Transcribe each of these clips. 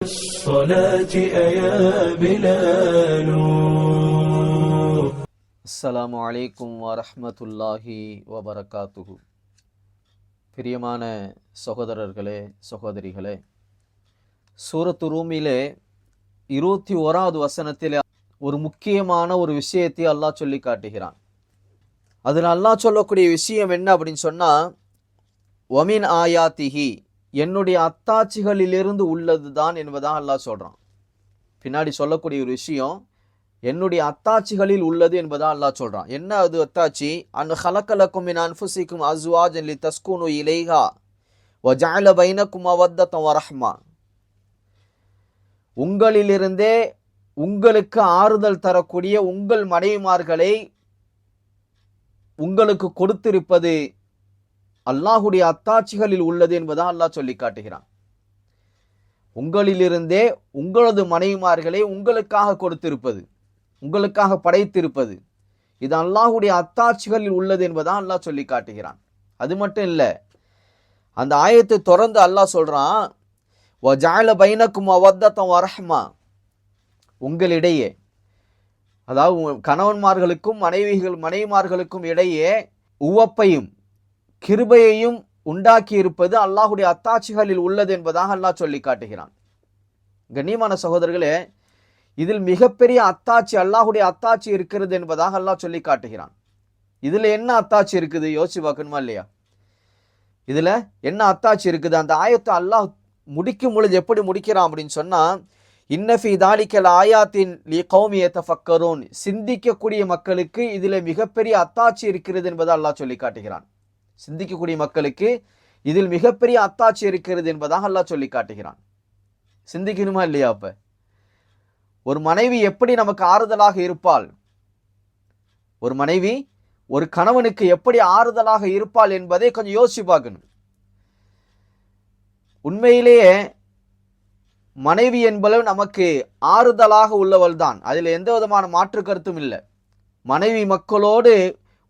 الصلاة أيا بلال. அஸ்ஸலாமு அலைக்கும் வரஹ்மத்துல்லாஹி வபரகாத்துஹு. பிரியமான சகோதரர்களே சகோதரிகளே, சூரத்து ரூமிலே 21வது வசனத்தில் ஒரு முக்கியமான ஒரு விஷயத்தை அல்லாஹ் சொல்லி காட்டுகிறான். அதில் அல்லாஹ் சொல்லக்கூடிய விஷயம் என்ன அப்படின்னு சொன்னால், வமின் ஆயாத்திஹி, என்னுடைய அத்தாட்சிகளிலிருந்து உள்ளது தான் என்பதாக அல்லாஹ் சொல்கிறான். பின்னாடி சொல்லக்கூடிய ஒரு விஷயம் என்னுடைய அத்தாட்சிகளில் உள்ளது என்பதாக அல்லாஹ் சொல்கிறான். என்ன அது அத்தாட்சி? அன் ஹலக்கலக்கும் மின் அன்ஃபுசிக்கும் அஸ்வாஜன் லிதஸ்குனு இலைஹா வஜஅல பைனக்கும் மவத்தத வரஹ்மா, உங்களிலிருந்தே உங்களுக்கு ஆறுதல் தரக்கூடிய உங்கள் மனைவிமார்களை உங்களுக்கு கொடுத்திருப்பது அல்லாஹுடைய அத்தாட்சிகளில் உள்ளது என்பதாக அல்லாஹ் சொல்லி காட்டுகிறான். உங்களிலிருந்தே உங்களது மனைவிமார்களை உங்களுக்காக கொடுத்திருப்பது, உங்களுக்காக படைத்திருப்பது, இது அல்லாஹுடைய அத்தாட்சிகளில் உள்ளது என்பதாக அல்லாஹ் சொல்லி காட்டுகிறான். அது மட்டும் இல்லை, அந்த ஆயத்தை தொடர்ந்து அல்லாஹ் சொல்றான், வஜஅல பைனக்கும் மவத்தத வரஹ்மா, உங்களிடையே, அதாவது கணவன்மார்களுக்கும் மனைவிமார்களுக்கும் இடையே உவப்பையும் கிருபையையும் உண்டாக்கி இருப்பது அல்லாஹுடைய அத்தாட்சிகளில் உள்ளது என்பதாக அல்லாஹ் சொல்லி காட்டுகிறான். கண்ணியமான சகோதரர்களே, இதில் மிகப்பெரிய அத்தாட்சி, அல்லாஹுடைய அத்தாட்சி இருக்கிறது என்பதாக அல்லாஹ் சொல்லி காட்டுகிறான். இதுல என்ன அத்தாட்சி இருக்குது யோசிச்சு பார்க்கணுமா இல்லையா? இதுல என்ன அத்தாட்சி இருக்குது? அந்த ஆயத்தை அல்லாஹ் முடிக்கும் பொழுது எப்படி முடிக்கிறான் அப்படின்னு சொன்னா, இன்னஃபி தாலிக்கல் ஆயாத்தின் லிகௌமி யதஃபக்கரூன், சிந்திக்கக்கூடிய மக்களுக்கு இதுல மிகப்பெரிய அத்தாட்சி இருக்கிறது என்பதை அல்லாஹ் சொல்லி காட்டுகிறான். சிந்திக்கக்கூடிய மக்களுக்கு இதில் மிகப்பெரிய அத்தாட்சி இருக்கிறது என்பதாக அல்லாஹ் சொல்லி காட்டுகிறான். சிந்திக்கணுமா இல்லையா? அப்ப ஒரு மனைவி எப்படி நமக்கு ஆறுதலாக இருப்பாள், ஒரு மனைவி ஒரு கணவனுக்கு எப்படி ஆறுதலாக இருப்பாள் என்பதை கொஞ்சம் யோசிச்சு பார்க்கணும். உண்மையிலேயே மனைவி என்பவள் நமக்கு ஆறுதலாக உள்ளவள் தான், அதில் எந்த விதமான மாற்று கருத்தும் இல்லை. மனைவி மக்களோடு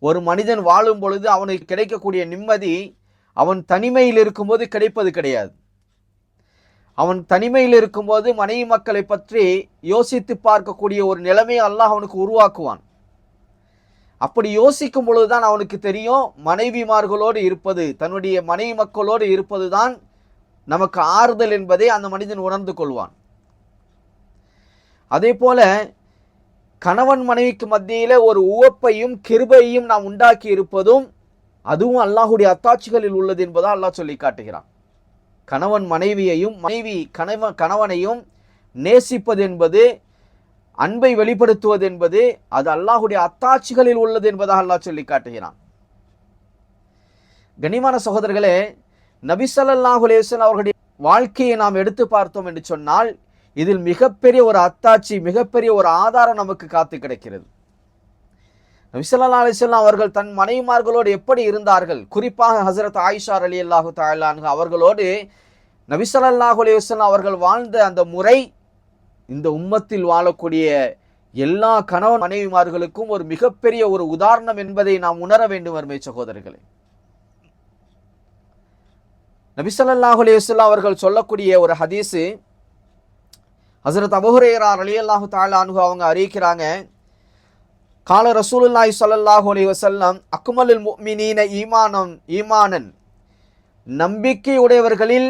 ஒரு மனிதன் வாழும் பொழுது அவனுக்கு கிடைக்கக்கூடிய நிம்மதி அவன் தனிமையில் இருக்கும்போது கிடைப்பது கிடையாது. அவன் தனிமையில் இருக்கும்போது மனைவி மக்களை பற்றி யோசித்து பார்க்கக்கூடிய ஒரு நிலைமையை அல்லாஹ் அவனுக்கு உருவாக்குவான். அப்படி யோசிக்கும் பொழுதுதான் அவனுக்கு தெரியும், மனைவிமார்களோடு இருப்பது, தன்னுடைய மனைவி மக்களோடு இருப்பது தான் நமக்கு ஆறுதல் என்பதை அந்த மனிதன் உணர்ந்து கொள்வான். அதே போல கணவன் மனைவிக்கு மத்தியில ஒரு உவப்பையும் கிருபையும் நாம் உண்டாக்கி இருப்பதும் அதுவும் அல்லாஹுடைய அத்தாட்சிகளில் உள்ளது என்பதாக அல்லாஹ் சொல்லி காட்டுகிறான். கணவன் மனைவியையும் மனைவி கணவனையும் நேசிப்பது என்பது, அன்பை வெளிப்படுத்துவது என்பது, அது அல்லாஹுடைய அத்தாட்சிகளில் உள்ளது என்பதாக அல்லாஹ் சொல்லி காட்டுகிறான். கண்ணியமான சகோதரர்களே, நபி ஸல்லல்லாஹு அலைஹி வஸல்லம் அவர்களுடைய வாழ்க்கையை நாம் எடுத்து பார்த்தோம் என்று சொன்னால், இதில் மிகப்பெரிய ஒரு அத்தாட்சி, மிகப்பெரிய ஒரு ஆதாரம் நமக்கு காத்து கிடைக்கிறது. நபி ஸல்லல்லாஹு அலைஹி வஸல்லம் அவர்கள் தன் மனைவிமார்களோடு எப்படி இருந்தார்கள், குறிப்பாக ஹஸரத் ஆயிஷா ரலியல்லாஹு தஆலா அன்ஹா அவர்களோடு நபி ஸல்லல்லாஹு அலைஹி வஸல்லம் அவர்கள் வாழ்ந்த அந்த முறை இந்த உம்மத்தில் வாழக்கூடிய எல்லா கணவன் மனைவிமார்களுக்கும் ஒரு மிகப்பெரிய ஒரு உதாரணம் என்பதை நாம் உணர வேண்டும் அருமை சகோதரர்களே. நபி ஸல்லல்லாஹு அலைஹி வஸல்லம் அவர்கள் சொல்லக்கூடிய ஒரு ஹதீஸ், ஹஸரத் அபூ ஹுரைரா ரலியல்லாஹு தஆலா அன்ஹு அவங்க அறிவிக்கிறாங்க, கால ரசூலுல்லாஹி ஸல்லல்லாஹு அலைஹி வஸல்லம் அக்மலுல் முஃமினீன ஈமானன், நம்பிக்கை உடையவர்களில்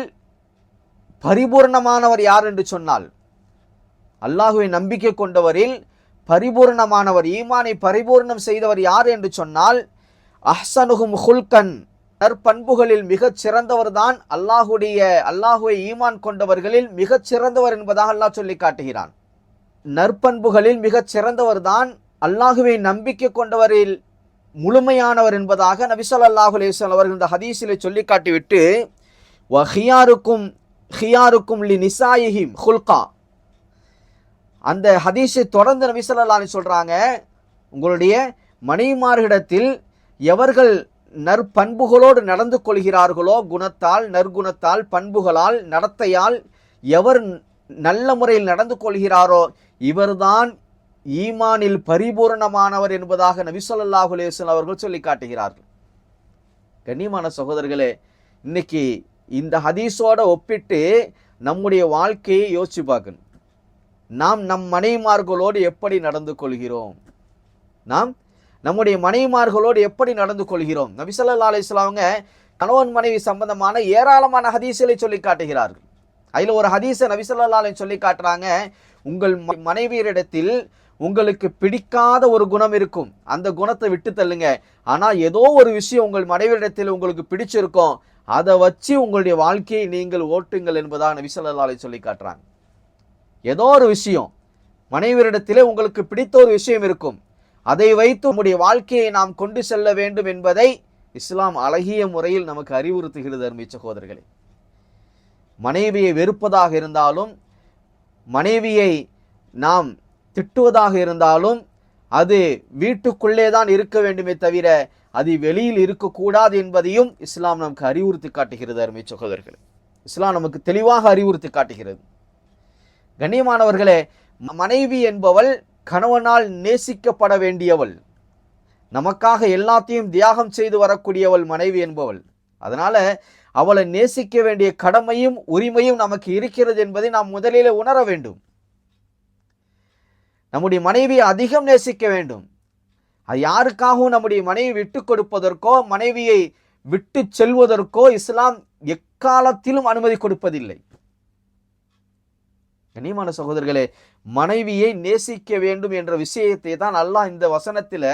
பரிபூர்ணமானவர் யார் என்று சொன்னால், அல்லாஹ்வை நம்பிக்கை கொண்டவரில் பரிபூர்ணமானவர், ஈமானை பரிபூர்ணம் செய்தவர் யார் என்று சொன்னால், அஹ்ஸனுஹும் ஹுல்கன், நற்பண்புகளில் மிகச் சிறந்தவர் தான் அல்லாஹுவை ஈமான் கொண்டவர்களில் மிகச் சிறந்தவர் என்பதாக அல்லாஹ் சொல்லி காட்டுகிறான். நற்பண்புகளில் மிகச் சிறந்தவர் தான் அல்லாஹுவை நம்பிக்கை கொண்டவரில் முழுமையானவர் என்பதாக நபி ஸல்லல்லாஹு அலைஹி வஸல்லம் அவர்கள் இந்த ஹதீஸிலே சொல்லி காட்டிவிட்டு, ஹியாருக்கும் லி நிசாயிஹிம் ஹுல்கா, அந்த ஹதீஸை தொடர்ந்து நபி ஸல்லல்லாஹு அலைஹி சொல்றாங்க, உங்களுடைய மனைவிமார்களிடத்தில் எவர்கள் நற்பண்புகளோடு நடந்து கொள்கிறார்களோ, குணத்தால், நற்குணத்தால், பண்புகளால், நடத்தையால் எவர் நல்ல முறையில் நடந்து கொள்கிறாரோ இவர்தான் ஈமானில் பரிபூர்ணமானவர் என்பதாக நபி ஸல்லல்லாஹு அலைஹி வஸல்லம் அவர்கள் சொல்லி காட்டுகிறார்கள். கண்ணியமான சகோதரர்களே, இன்னைக்கு இந்த ஹதீஸோட ஒப்பிட்டு நம்முடைய வாழ்க்கையை யோசிச்சு பார்க்கணும். நாம் நம் மனைவிமார்களோடு எப்படி நடந்து கொள்கிறோம்? நாம் நம்முடைய மனைவிமார்களோடு எப்படி நடந்து கொள்கிறோம்? நபி ஸல்லல்லாஹு அலைஹி வஸல்லம் அவங்க கணவன் மனைவி சம்பந்தமான ஏராளமான ஹதீஸ்களை சொல்லி காட்டுகிறார்கள். அதில் ஒரு ஹதீஸை நபி ஸல்லல்லாஹு அலைஹி சொல்லி காட்டுறாங்க. உங்கள் மனைவியரிடத்தில் உங்களுக்கு பிடிக்காத ஒரு குணம் இருக்கும், அந்த குணத்தை விட்டு தள்ளுங்க. ஆனால் ஏதோ ஒரு விஷயம் உங்கள் மனைவியிடத்தில் உங்களுக்கு பிடிச்சிருக்கும், அதை வச்சு உங்களுடைய வாழ்க்கையை நீங்கள் ஓட்டுங்கள் என்பதாக நபி ஸல்லல்லாஹு அலைஹி சொல்லி காட்டுறாங்க. ஏதோ ஒரு விஷயம் மனைவியிடத்திலே உங்களுக்கு பிடித்த ஒரு விஷயம் இருக்கும், அதை வைத்து நம்முடைய வாழ்க்கையை நாம் கொண்டு செல்ல வேண்டும் என்பதை இஸ்லாம் அழகிய முறையில் நமக்கு அறிவுறுத்துகிறது. அருமை சகோதரர்களே, மனைவியை வெறுப்பதாக இருந்தாலும், மனைவியை நாம் திட்டுவதாக இருந்தாலும், அது வீட்டுக்குள்ளே தான் இருக்க வேண்டுமே தவிர அது வெளியில் இருக்கக்கூடாது என்பதையும் இஸ்லாம் நமக்கு அறிவுறுத்தி காட்டுகிறது. அருமை சகோதரர்களே, இஸ்லாம் நமக்கு தெளிவாக அறிவுறுத்தி காட்டுகிறது. கண்ணியமானவர்களே, மனைவி என்பவள் கணவனால் நேசிக்கப்பட வேண்டியவள், நமக்காக எல்லாத்தையும் தியாகம் செய்து வரக்கூடியவள் மனைவி என்பவள். அதனால அவளை நேசிக்க வேண்டிய கடமையும் உரிமையும் நமக்கு இருக்கிறது என்பதை நாம் முதலில் உணர வேண்டும். நம்முடைய மனைவியை அதிகம் நேசிக்க வேண்டும். அது யாருக்காகவும் நம்முடைய மனைவி விட்டு கொடுப்பதற்கோ மனைவியை விட்டு செல்வதற்கோ இஸ்லாம் எக்காலத்திலும் அனுமதி கொடுப்பதில்லை. கண்ணியமான சகோதரர்களே, மனைவியை நேசிக்க வேண்டும் என்ற விஷயத்தை தான் அல்லாஹ் இந்த வசனத்தில்,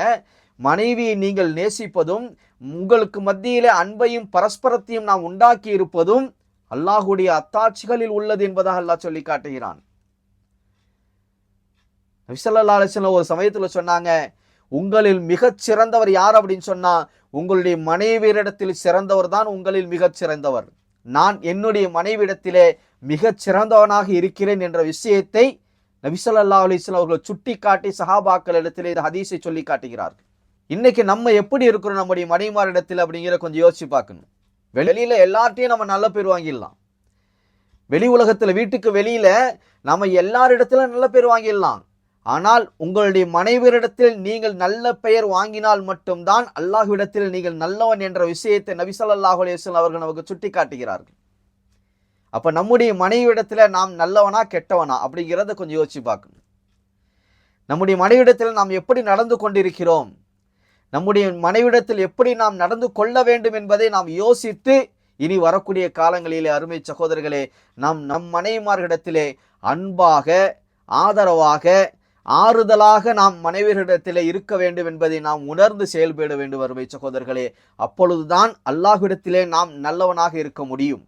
மனைவியை நீங்கள் நேசிப்பதும் உங்களுக்கு மத்தியிலே அன்பையும் பரஸ்பரத்தையும் நாம் உண்டாக்கி இருப்பதும் அல்லாஹுடைய அத்தாட்சிகளில் உள்ளது என்பதாக அல்லாஹ் சொல்லி காட்டுகிறான். நபி ஸல்லல்லாஹு அலைஹி வஸல்லம் ஒரு சமயத்துல சொன்னாங்க, உங்களில் மிகச் சிறந்தவர் யார் அப்படின்னு சொன்னா, உங்களுடைய மனைவியிடத்தில் சிறந்தவர் தான் உங்களில் மிகச் சிறந்தவர். நான் என்னுடைய மனைவியிடத்திலே மிகச் சிறந்தவனாக இருக்கிறேன் என்ற விஷயத்தை நபி ஸல்லல்லாஹு அலைஹி வஸல்லம் அவர்கள் சுட்டி காட்டி சஹாபாக்கள் இடத்திலே இந்த ஹதீஸை சொல்லி காட்டுகிறார்கள். இன்னைக்கு நம்ம எப்படி இருக்கிறோம் நம்முடைய மனைவிமாரிடத்தில் அப்படிங்கிற கொஞ்சம் யோசிச்சு பார்க்கணும். வெளியில எல்லார்ட்டையும் நம்ம நல்ல பேர் வாங்கிடலாம், வெளி உலகத்துல வீட்டுக்கு வெளியில நம்ம எல்லாரிடத்திலும் நல்ல பேர் வாங்கிடலாம். ஆனால் உங்களுடைய மனைவியரிடத்தில் நீங்கள் நல்ல பெயர் வாங்கினால் மட்டும்தான் அல்லாஹ்விடத்தில் நீங்கள் நல்லவன் என்ற விஷயத்தை நபி ஸல்லல்லாஹு அலைஹி வஸல்லம் அவர்கள் நமக்கு சுட்டி காட்டுகிறார்கள். அப்ப நம்முடைய மனைவியிடத்துல நாம் நல்லவனா கெட்டவனா அப்படிங்கிறத கொஞ்சம் யோசிச்சு பார்க்கணும். நம்முடைய மனைவியிடத்தில் நாம் எப்படி நடந்து கொண்டிருக்கிறோம், நம்முடைய மனைவிடத்தில் எப்படி நாம் நடந்து கொள்ள வேண்டும் என்பதை நாம் யோசித்து இனி வரக்கூடிய காலங்களிலே அருமை சகோதரர்களே, நாம் நம் மனைவிமார்களிடத்திலே அன்பாக, ஆதரவாக, ஆறுதலாக நாம் மனைவியரிடத்திலே இருக்க வேண்டும் என்பதை நாம் உணர்ந்து செயல்பட வேண்டும் அருமை சகோதரர்களே. அப்பொழுதுதான் அல்லாஹ்விடத்திலே நாம் நல்லவனாக இருக்க முடியும்.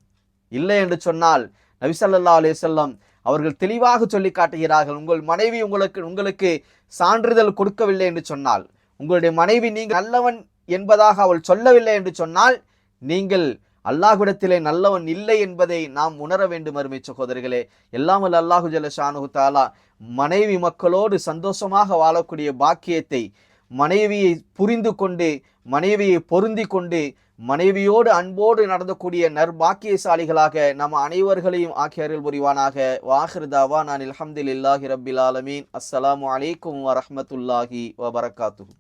இல்லை என்று சொன்னால் நபி ஸல்லல்லாஹு அலைஹி வஸல்லம் அவர்கள் தெளிவாக சொல்லி காட்டுகிறார்கள், உங்கள் மனைவி உங்களுக்கு சான்றிதழ் கொடுக்கவில்லை என்று சொன்னால், உங்களுடைய மனைவி நீங்கள் நல்லவன் என்பதாக அவள் சொல்லவில்லை என்று சொன்னால், நீங்கள் அல்லாஹ்விடத்திலே நல்லவன் இல்லை என்பதை நாம் உணர வேண்டும் அருமை சகோதரர்களே. எல்லாம் வல்ல அல்லாஹு ஜல்ல ஷானுஹு தஆலா மனைவி மக்களோடு சந்தோஷமாக வாழக்கூடிய பாக்கியத்தை, மனைவியை புரிந்து கொண்டு மனைவியை பொருந்தி கொண்டு மனைவியோடு அன்போடு நடந்தக்கூடிய நற்பாக்கியசாலிகளாக நம் அனைவர்களையும் ஆக்கி அருள் புரிவானாக. வாஹிர் தாவானா அல்ஹம்துலில்லாஹி ரப்பில் ஆலமீன். அஸ்ஸலாமு அலைக்கும் வரஹ்மத்துல்லாஹி வபரகாத்துஹு.